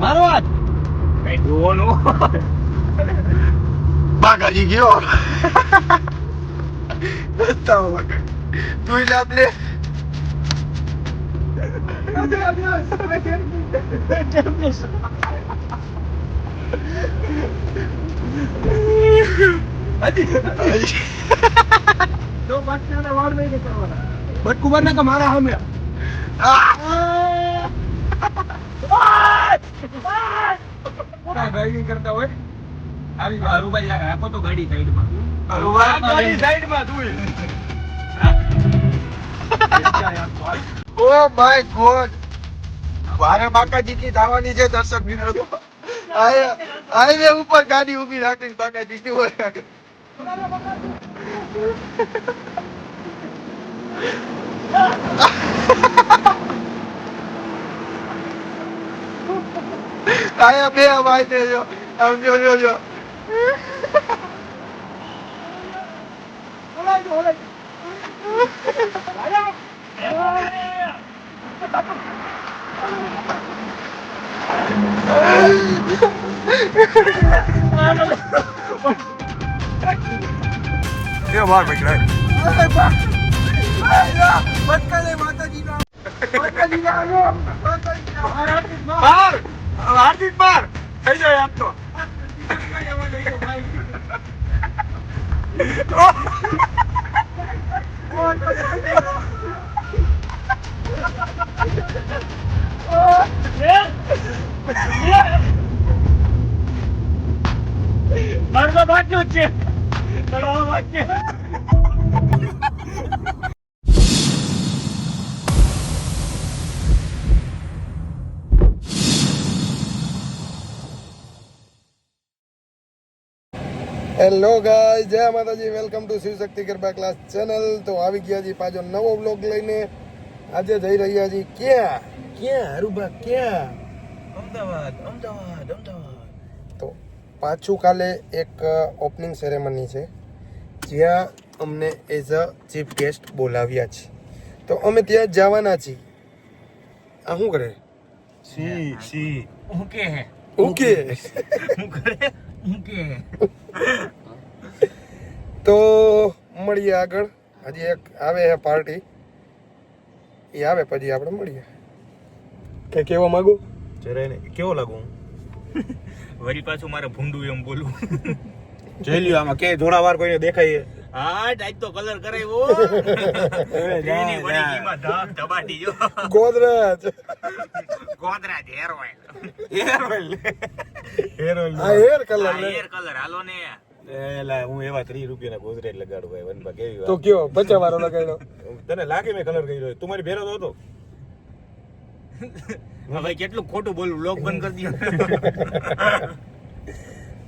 મારો હાથ કઈ જોવાનું બાકાજી ગયો બતાવો તું યાદ લે તો બટના વાળ નહીં કરવાના બટકુ બને કે મારા સામે ડ્રાઇવિંગ કરતા હોય આવી હરુભાઈ રાખો તો ગાડી સાઈડમાં ગાડી સાઈડમાં તું ઓ માય ગોડ મારે બાકાજી ની થવાની છે દર્શક મિત્રો હાઈવે ઉપર ગાડી ઊભી રાખીને બાકાજી ની હોય આયા બે ભાઈ છે જો આમ જો क्या मार बैठ रहा है मार हार्दिक मार થઈ જાય આપ તો મારવા બાકી છે ચડવા બાકી હેલો ગાઈસ જય માતાજી welcome to Shiv Shakti garba class channel તો આવી ગયા છીએ પાછો નવો બ્લોગ લઈને આજે જઈ રહ્યા છીએ ક્યાં હરુભા ક્યાં અમદાવાદ તો પાછું કાલે એક ઓપનિંગ સેરેમની છે જ્યાં અમને એઝ અ ચીફ ગેસ્ટ બોલાવ્યા છે તો અમે ત્યાં જવાના છીએ આ શું કરે સી ઓકે ઓકે હું કરે ઓકે તો મળીએ આગળ હજી એક આવે છે પાર્ટી એ આવે પછી આપણે મળીએ કે કેવો માંગુ જરાય ને કેવો લાગુ વળી પાછું મારે ભૂંડું એમ બોલું જોઈ લ્યો આમાં કે જોડાવાર કોઈને દેખાય હા આજ તો કલર કરાવ્યો એની વડીકીમાં ધાક ધબાટી જો ગોદરાજ હેર ઓઇલ આ હેર કલર હાલો ને એલા હું એવા 30 રૂપિયાના ગોદરેજ લગાડું ભાઈ વનબા કેવી વાત તો કયો 50 વાળો લગાડ્યો તને લાગે મેં કલર કર્યો તું મારી ભેરો તો હતો ભાઈ કેટલું ખોટું બોલું લોક બંધ કરી દો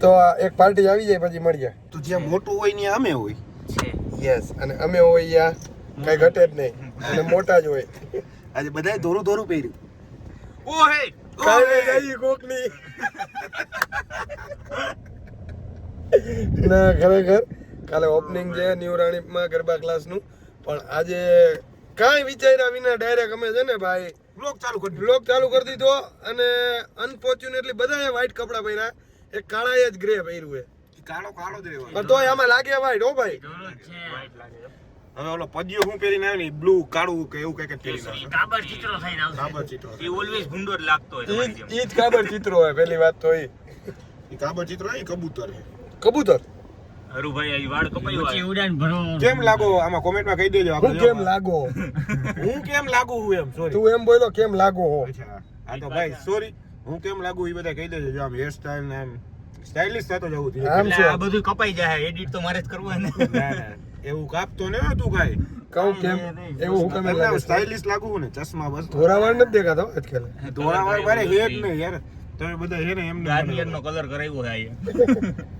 તો આ એક પાર્ટી આવી જાય પછી મળીએ તો જ્યાં મોટું હોય ને અમે હોય યસ અને અમે હોય યા કઈ ઘટે જ નહીં અને મોટા જ હોય આજે બધાય દોરું દોરું પહેર્યું ઓ હે કાલે ગઈ કોકની ના ખરેખર કાલે ઓપનિંગ છે ન્યુ રાણીપમાં ગરબા ક્લાસનું પણ આજે કાંઈ વિચાર્યા વિના ડાયરેક્ટ અમે છે ને ભાઈ બ્લોગ ચાલુ કરી દીધો અને અનફોર્ચ્યુનેટલી બધાએ વ્હાઈટ કપડાં પહેર્યા એક કાળાએ જ ગ્રે પહેર્યું છે કાળો કાળો જ રહેવાનો પણ તોય આમાં લાગે વ્હાઈટ હો ભાઈ હવે ઓલો પદિયો હું પહેરીને આવ્યો ને બ્લુ કાળું કે એવું કઈક પહેરીને આવ્યો કાબર ચિત્રો થઈને આવશે કાબર ચિત્રો એ ઓલવેઝ ભૂંડો જ લાગતો હોય તમારી જેમ ઈ જ કાબર ચિત્રો હોય પહેલી વાત તો ઈ એ કાબર ચિત્રો એ કબૂતર છે કબૂતર હરુભાઈ આ વાળ કપાયો છે ઉડાન ભરો કેમ લાગો આમાં કોમેન્ટમાં કહી દેજો હું કેમ લાગો હું કેમ લાગુ હું એમ સોરી તું એમ બોલો કેમ લાગો હો અચ્છા આ તો ભાઈ સોરી હું કેમ લાગુ એ બધા કહી દેજો જો આમ હેર સ્ટાઈલ ને આમ સ્ટાઇલિશ થતો જવું ધીરે આમ છે આ બધું કપાઈ જાય એડિટ તો મારે જ કરવું હોય ને ના ના એવું કાપતો ને તું કાઈ કહું કેમ એવું હું કેમ લાગે સ્ટાઇલિશ લાગુ ને ચશ્મા બસ ધોરાવાળ નથી દેખાતો આજકાલ ધોળાવાળ મારે હેડ ને યાર તમે બધા હે ને એમ ગાર્નિયર નો કલર કરાવ્યો છે આ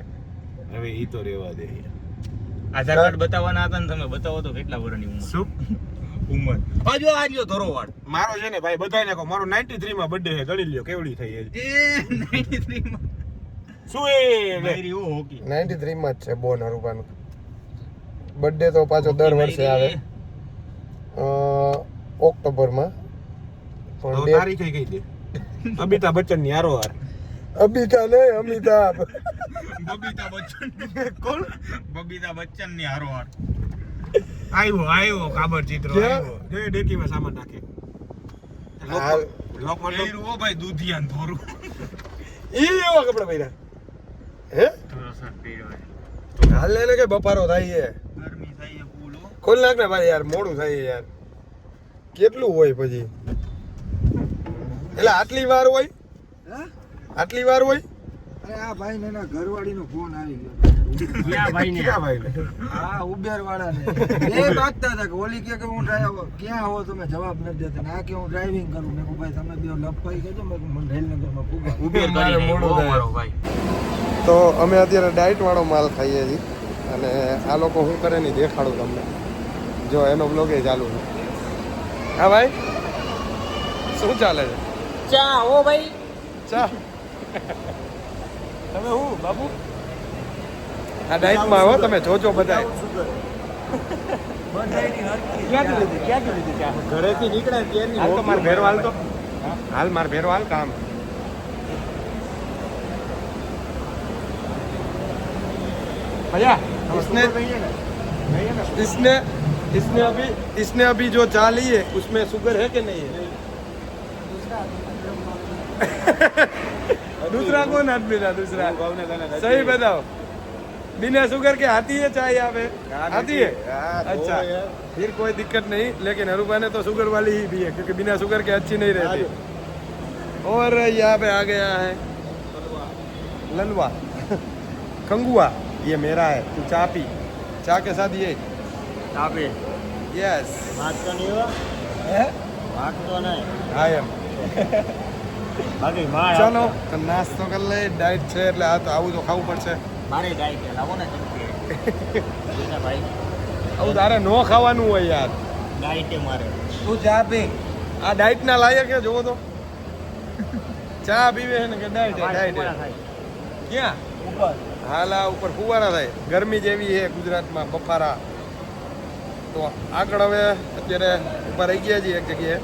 હવે ઈ તો રેવા દે આધાર કાર્ડ બતાવવાના હતા ને તમે બતાવો તો કેટલા વર્ષની ઉંમર શું ઉંમર આજો આજો ધોરોવાળ મારો છે ને ભાઈ બધાને કહો મારો 93 માં બર્થડે છે ગણી લ્યો કેવડી થઈ એ 93 માં શું એ મેરી ઓ હોકી 93 માં જ છે બોન હરુભાનું બર્થડે તો પાછો દર વર્ષે આવે ઓક્ટોબરમાં તો તારી કઈ ગઈ દે અમિતાભ બચ્ચન ની હારોહાર અમિતા ને અમિતાભ બબીતા બચ્ચન કોણ બબીતા બચ્ચન ની હારોહાર આવ્યો કાબર ચિત્ર આવ્યો જે ડેકીમાં સામાન નાખે હાલ લોક પહેર્યું હો ભાઈ દૂધિયાન થોરું ઈ એવા કપડા પહેર્યા હે થોડો શર્ટ પહેર્યો હે. હાલ ને કે બપારો થાય છે ગરમી થાય છે ફૂલ હો. ખોલ નાખ ને ભાઈ યાર મોડું થાય છે યાર કેટલું હોય પછી એટલે આટલી વાર હોય આટલી વાર હોય અરે આ ભાઈ ને એના ઘરવાળીનો ફોન આવી ગયો ક્યાં ભાઈ ને ક્યાં ભાઈ હા ઉબેર વાળા ને એ બાતતા હતા કે ઓલી કે હું ડ્રાઈવર ક્યાં આવો તમે જવાબ નથી દેતા ને આ કે હું ડ્રાઇવિંગ કરું મેં કહું ભાઈ તમે બે લપવાઈ ગયો મેં કહું મને રેલનગરમાં પૂગા ઉબેર મારે કરીને મોડું બહુ થાય. મારો ભાઈ તો અમે અત્યારે ડાયટ વાળો માલ ખાઈએ છીએ અને આ લોકો શું કરે નહીં દેખાડું તમને જો એનો બ્લોગ એ ચાલુ છે હા ભાઈ શું ચાલે છે ચા ઓ ભાઈ ચા તમે હું બાબુ આ ડાયટમાં આવો તમે જોજો બધા ક્યાંથી લીધી ચા ઘરેથી નીકળે ત્યાંની હાલ તો મારે ભેરો હાલ તો હાલ મારે ભેરો હાલ કામ भैया इसने अभी जो चा ली है उसमें शुगर है कि नहीं है दूसरा कौन आदमी था दूसरा सही बताओ बिना शुगर के आती है चाय यहाँ पे आती है अच्छा फिर कोई दिक्कत नहीं लेकिन हरूबा ने तो शुगर वाली ही भी है क्योंकि बिना शुगर के अच्छी नहीं रहती और यहाँ पे आ गया है ललवा कंगुआ ये मेरा है तू चा पी चा के साथ ये ચા પે यस વાત તો નહીં હો વાત તો નહીં आई एम બાકી માર चलो तो नाश्तो कर ले डाइट છે એટલે આ તો આવું તો ખાવું પડશે મારે ડાઈટ લાવો ને ચમચી ના ભાઈ આવું તારે નો ખાવાનું હોય યાર ડાઈટ મારે તું ચા પી આ ડાइट ના લાયક છે જોવો તો ચા પીવે છે ને કે ડાइट ડાइट ક્યાં ઉપર હાલા ઉપર ફુવારા થાય ગરમી જેવી છે ગુજરાતમાં બફારા તો આગળ હવે અત્યારે ઉપર રહી ગયા છીએ એક જગ્યાએ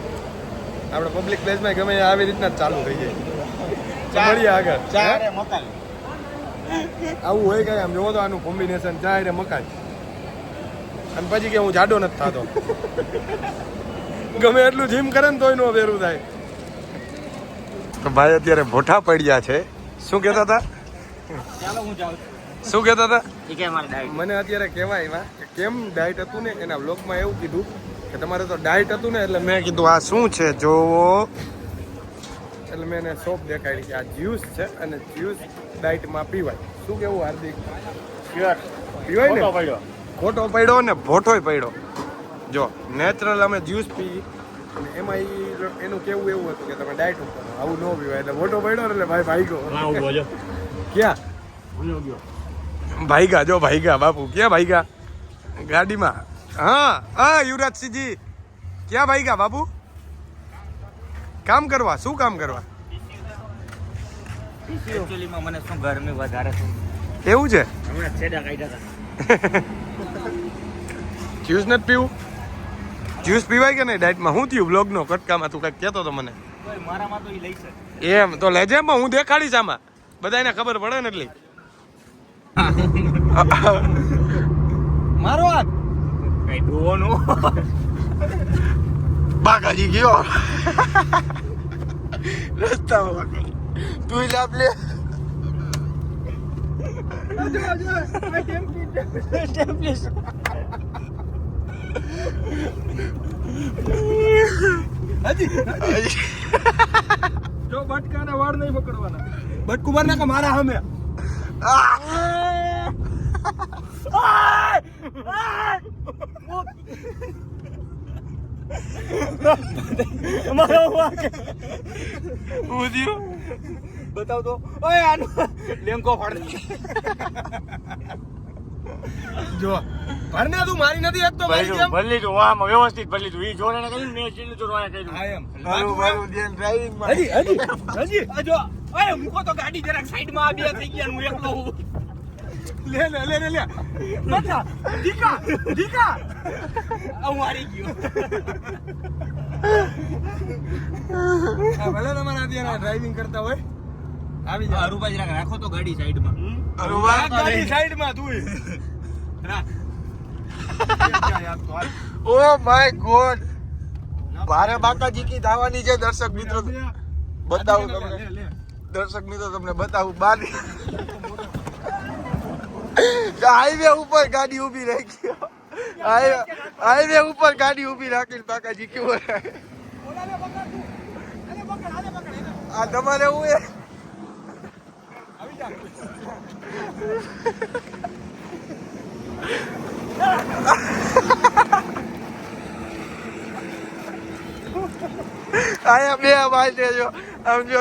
આપણે પબ્લિક પ્લેસમાં ગમે ત્યાં આવી રીતના જ ચાલુ થઈ જાય તો મળીએ આગળ ચા રે મકાઈ આવું હોય કઈ આમ જોવો તો આનું કોમ્બિનેશન ચા રે મકાઈ અને પછી કે હું જાડો નથી થતો ગમે એટલું જીમ કરે ને તોય નો વેરું થાય તો ભાઈ અત્યારે ભોઠા પડ્યા છે શું કહેતા હતા ચાલો હું જાઉં શું કહેતા હતા ઠીક છે મારે ડાઈટ મને અત્યારે કહેવાય એમાં કે કેમ ડાયટ હતું ને એના વ્લોગમાં એવું કીધું કે તમારે તો ડાયટ હતું ને એટલે મેં કીધું આ શું છે જોવો એટલે મેં એને શોપ દેખાડી કે આ જ્યુસ છે અને જ્યુસ ડાયટમાં પીવાય શું કેવું હાર્દિક શ્યોર પીવાય ને પડ્યો ખોટો પડ્યો ને ભોઠોય પડ્યો જો નેચરલ અમે જ્યુસ પી અને એમાં એનું કેવું એવું હતું કે તમે ડાયટ ઉપર આવું ન પીવાય એટલે ભોટો પડ્યો ને એટલે ભાઈ ભાઈગો હું બોલ્યો ક્યાં ભાઈગા જો ભાઈગા બાપુ ક્યાં ભાઈગા ગાડીમાં હા હા યુવરાજસિંહજી ક્યાં ભાઈગા બાપુ કામ કરવા શું કામ કરવા એકચ્યુઅલીમાં મને શું ગરમી વધારે છે એવું છે હમણાં છેડા કાઢ્યા હતા જ્યુસ નથી પીવું જ્યુસ પીવાય કે નહીં ડાયટમાં શું થયું બ્લોગનો કટકામાં તું કંઈક કહેતો હતો મને મારામાં તો એ લઈ શકે એમ તો લેજે એમાં હું દેખાડીશ આમાં બધાને ખબર પડે ને એટલી મારો હાથ કઈ ડોનો બાકાજી ગયો રસ્તામાં તું લાભ લે જો બટકાના વાળ નહીં પકડવાના બટકુ માર નાખો મારા સામે બતાવ તો ઓય આનો લેંકો ફાડ જો ભરને તું મારી નથી એક તો મારી જેમ ભલી જો આમ વ્યવસ્થિત ભલી તું ઈ જોડાને કર્યું મેં જેટલું જોડવાને કર્યું આઈ એમ મારું ધ્યાન ડ્રાઇવિંગ માં હજી આ જો ઓય મૂકો તો ગાડી જરાક સાઈડમાં આ બે થઈ ગયા હું એકલો હું લે બતા દીકા હું હારી ગયો ભલે તમારે અત્યારે ડ્રાઇવિંગ કરતા હોય આવી જાઓ. અરુભાઈ જરાક રાખો તો ગાડી સાઈડમાં. ગાડી સાઈડમાં તું ઓ માય ગોડ ભારે બાકાજી કી ધાવાની છે. દર્શક મિત્રો બતાવું તમને, દર્શક મિત્રો તમને બતાવું બાર હાઈવે ઉપર ગાડી ઊભી રાખી, હાઈવે ઉપર ગાડી ઊભી રાખીને બાકાજી કેવો આ તમારે એવું એ આયા બે ભાઈ છે જો આમ જો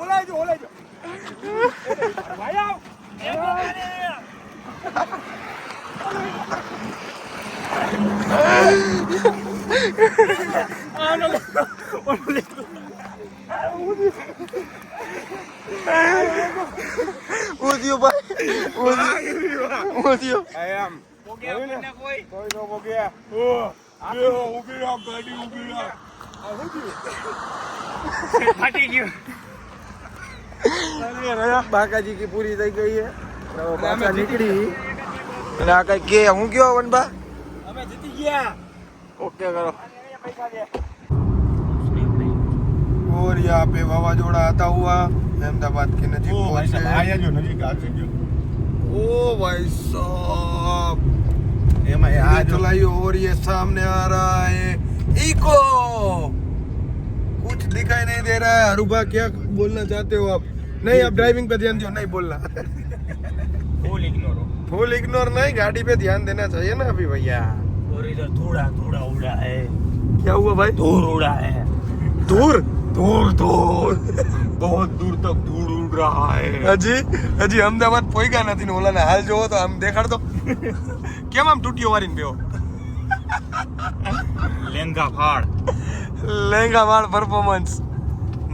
ઓલાઈ જો ભાઈ આવ ઉદ્યો ભાઈ ઉદ્યો આમ કોઈ નો ભોગ્યા. ઊભી રાખ ગાડી, ઊભી રાખ. ફાટી ગયું. બાકાજી કી પૂરી થઈ ગઈ છે. પાછા નીકળી અને આ કઈ કે હું કયો વનબા અમે જીતી ગયા. ઓકે કરો. और यहाँ पे वावाजोड़ा आता हुआ अहमदाबाद के नजीक ઓ ભાઈ पहुंचे. સાહેબ, આયા જો નજીક આવશે જો. ओ भाई साहब એમાં ये આ જો चलाइए और ये सामने आ रहा है इको. कुछ दिखाई नहीं दे रहा है. अरुबा क्या बोलना चाहते हो आप? नहीं आप ड्राइविंग पे ध्यान दो. नहीं बोलना. Full ignore. फुल इग्नोर नहीं, गाड़ी पे ध्यान देना चाहिए ना अभी भैया. और इधर धूड़ा उड़ा है. क्या हुआ भाई? धूल उड़ा है. दूर दूर बहुत दूर तक धूल उड़ रहा है. હજી અમદાવાદ પોઈગા નથી ને ઓલાને હાલ જોવો તો આમ દેખાડતો કેમ આમ તૂટીઓ વારીને બેહો. લેંગા ફાડ. લેંગા વાળ પરફોર્મન્સ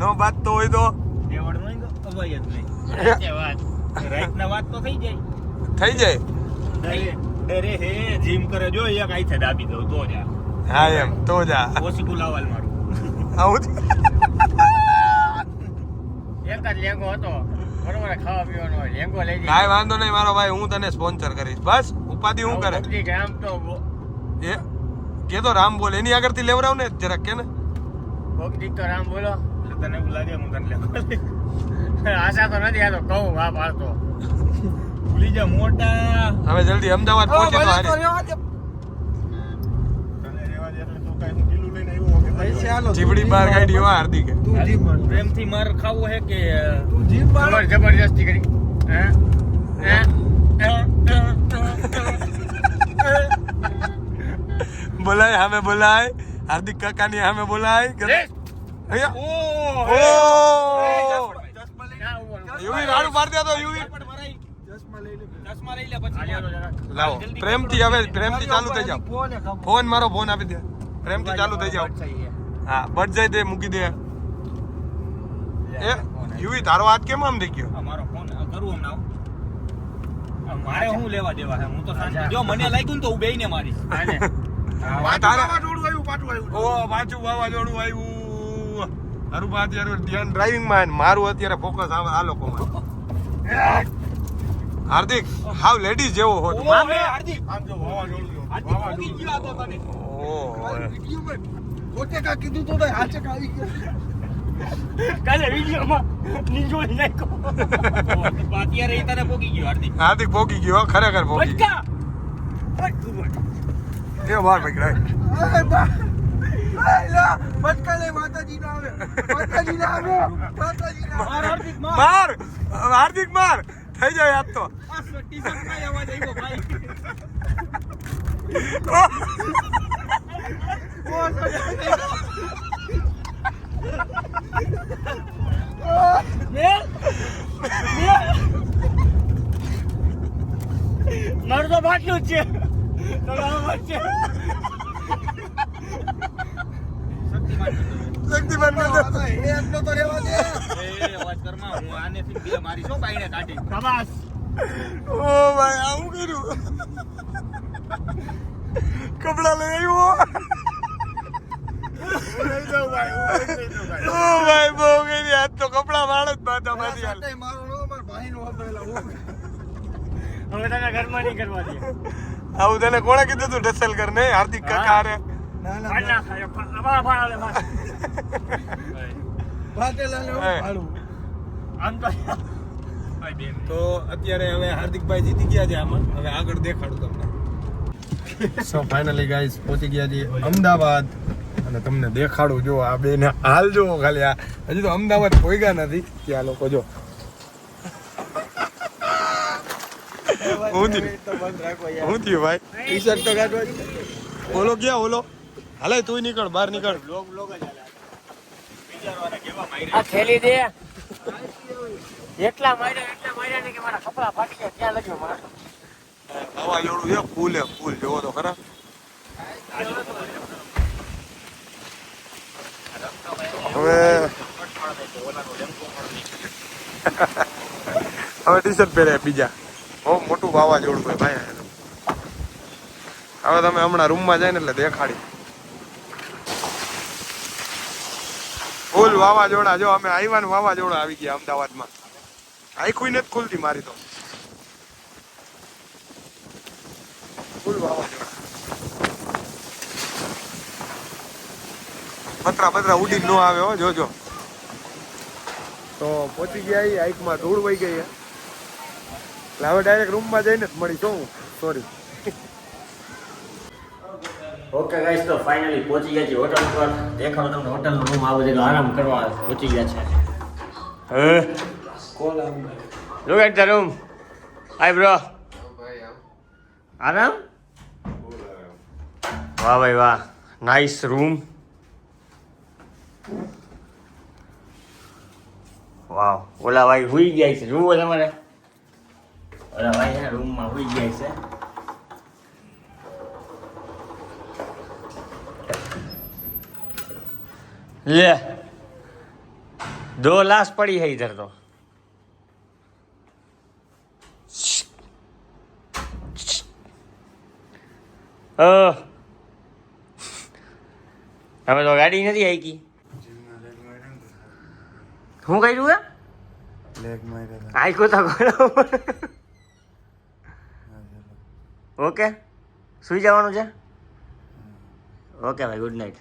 નો બાત તો હોય તો દેવડ નહીં તો અવાય જ નહીં. સાચે વાત. રાતના વાત તો થઈ જાય. થઈ જાય. ડરે હે જીમ કરે જો એક આઈથે દાબી દઉં તો જા. હા એમ તો જા ઓછી ગુલાવાલ મારું. આવું જ. એક જ લેંગો હતો બરોબર, ખાવા પીવાનો લેંગો લઈ કાંઈ વાંધો નહીં મારો ભાઈ, હું તને સ્પોન્સર કરીશ. બસ ઉપાધિ હું કરે આમ તો એ કે તો રામ બોલ એની આગળથી લેવરાવ ને જરાક કે ને. ભક્તિ તો રામ બોલો એટલે તને એવું લાગે હું તને લેવા. આશા તો નથી, આ તો કહું હા પાડતો ભૂલી જા મોટા. હવે જલ્દી અમદાવાદ પહોંચે તો હારે. તને રેવા દે એટલે તું કાંઈ હું ઢીલું લઈને આવ્યો કે પૈસે હાલો જીવડી બહાર કાઢી હો હાર્દિક. તું જીપ માર પ્રેમથી માર ખાવું હે કે તું જીપ માર જબરજસ્તી કરી હે બોલાય સામે બોલાય હાર્દિક કાકાની સામે બોલાય. અહીંયા ઓ યુવી રાડું માર દે તો યુવી ચશ્મા લઈ લે ચશ્મા લઈ લે પછી લાવો પ્રેમથી હવે પ્રેમથી ચાલુ થઈ જાવ. ફોન કામ ફોન મારો ફોન આપી દે પ્રેમથી ચાલુ થઈ જાવ. હા બટ જાય તે મૂકી દે. એ યુવી તારો હાથ કેમ આમ થઈ ગયો? મારો ફોન કરું હમણાં. મારે શું લેવા દેવા હે? હું તો શાંતિ. જો મને લાગ્યું ને તો હું બેયને મારીશ. આને. વાવાઝોડું આવ્યું, પાછું આવ્યું. ઓ પાછું વાવાઝોડું આવ્યું. મારું બા અત્યારે ધ્યાન ડ્રાઇવિંગ માં મારું અત્યારે ફોકસ આવે આ લોકોમાં. હાર્દિક હાવ લેડીઝ જેવો હો તું. મામે હાર્દિક. આમ જો વાવાઝોડું જો. હાર્દિક પોગી ગયો આ તો તને. ઓહો. વિડિયો કોટે કા કીધું તો હાચે કા આવી ગયો. કાલે વિડિયોમાં નિંજોડી નાખ્યો. અત્યારે ઈ તને પોગી ગયો હાર્દિક. હાર્દિક પોગી ગયો ખરેખર પોગી ગયો. બચકા. એ વાર પકડાય. અરે બા અરે લા બટકા લે માતાજી ના આવે માતાજી ના આવે માતાજી ના માર હાર્દિક માર. માર હાર્દિક માર થઈ જાય આજ તો. આ ટી-શર્ટ માં અવાજ આવ્યો ભાઈ. મારું તો બાટલું જ છે. શક્તિમાન કરતો. એટલો તો રહેવા દે હું આનેથી બે મારી છો બાઈને કાઢી. શાબાશ. ઓ ભાઈ આવું કર્યું. કપડા લઈ આવ્યો ઓ ભાઈ બહુ ગઈ આજ તો કપડા વાળ જ બાધામાંથી હાલ હવે તને ઘરમાં નહીં કરવા દે. આવું તને કોણે કીધું તું ડસલ કર ને હાર્દિક કાકા હારે ફાડ નાખ. ફાડ લે, ફાડ. આમ તો ભાઈ બેન. તો અત્યારે હવે હાર્દિકભાઈ જીતી ગયા છે આમાં. હવે આગળ દેખાડું તમને. સો ફાઇનલી ગાઈસ પહોંચી ગયા છીએ અમદાવાદ અને તમને દેખાડું. જો આ બેને હાલ જો ખાલી આ હજી તો અમદાવાદ પહોંચ્યા નથી ત્યાં લોકો જો હું થયું ભાઈ ટી શર્ટ તો કાઢવા ઓલો ક્યાં ઓલો હાલે તું નીકળ બહાર નીકળ. આ થેલી દે. એટલા માર્યા ને કે મારા કપડા ફાટી ગયા. ક્યાં લગ્યો મારા? વાવાઝોડું છે ફૂલ ફૂલ જોવો તો ખરા. હવે ટી શર્ટ પહેરે બીજા બહુ મોટું વાવાઝોડું હોય ભાઈ. હવે તમે હમણાં રૂમમાં જાય ને એટલે દેખાડી ફૂલ વાવાઝોડા. જો અમે આવ્યા ને વાવાઝોડા આવી ગયા અમદાવાદમાં. આખું નથી ખુલતી મારી તો ફૂલ વાવાઝોડા. પતરા ઉડીને ન આવે હો જોજો. તો પહોંચી ગયા એ આઈકમાં ધૂળ વહી ગઈ એટલે હવે ડાયરેક્ટ રૂમમાં જઈને જ મળી શું સોરી. ઓકે ગાઈસ, તો ફાઇનલી પહોંચી ગયા છીએ હોટલ પર. દેખાડો તમને હોટલનો રૂમ આવો છે. આરામ કરવા પહોંચી ગયા છે. કોલ આવ્યું Look at the room. Hi bro. આરામ? વાહ ભાઈ વાહ. Nice room. વાવ. ઓલા ભાઈ હુઈ ગયા છે. જુઓ તમારે. ઓલા ભાઈ રૂમમાં હુઈ ગયા છે. ले 2 लाश पड़ी है इधर तो. હવે તો ગાડી નથી આવી કી. શું કર્યું હે? આખો તો ઓકે સુઈ જવાનું છે. ઓકે ભાઈ, ગુડ નાઇટ.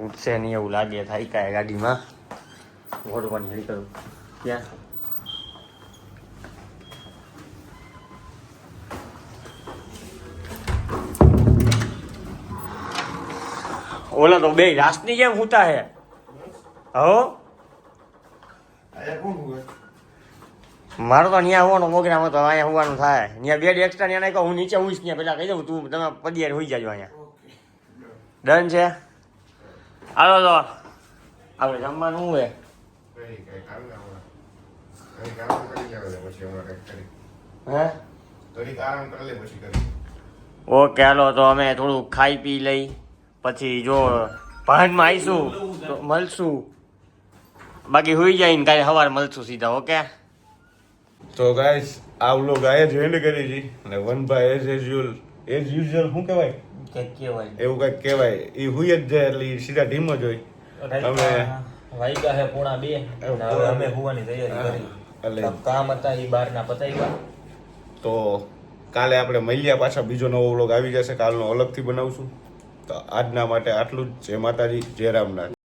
ઉઠશે નહીં એવું લાગે. થાય કાંઈ ગાડીમાં ઓઢવાની હેડી કરું ક્યાં. ઓલા તો બે રાસની જેમ હુતા હે. હો મારો તો ત્યાં હોવાનો પ્રોગ્રામ હતો. અહીંયા હોવાનું થાય. ત્યાં બેડ એક્સ્ટ્રા ત્યાં નાખ્યો. હું નીચે હોઈશ ત્યાં પેલા કહી દઉં તું તમે પદિયાર હોઈ જાજો. અહીંયા ડન છે. હાલો તો આપણે જમવાનું શું હે? ઓકે હાલો તો અમે થોડું ખાઈ પી લઈ પછી જો ભાનમાં આવીશું તો મળશું. બાકી હોઈ જાય ને કાલે સવારે મળશું સીધા. ઓકે તો ગાઈસ આ વ્લોગ આ જ એન્ડ કરી છે અને વનભાઈ એઝ યુઝ્યુઅલ શું કહેવાય એવું કંઈક કહેવાય એ હુઈ જ જાય એટલે ઈ સીધા ઢીમ જ હોય. અમે વાગ્યા હે 1:30 અને હવે અમે હોવાની તૈયારી કરી. એટલે કામ હતા એ બહારના પતાવ્યા. તો કાલે આપણે મળ્યા પાછા બીજો નવો વ્લોગ આવી જશે. કાલનો અલગથી બનાવશું. તો આજના માટે આટલું જ. જય માતાજી, જય રામનાથ.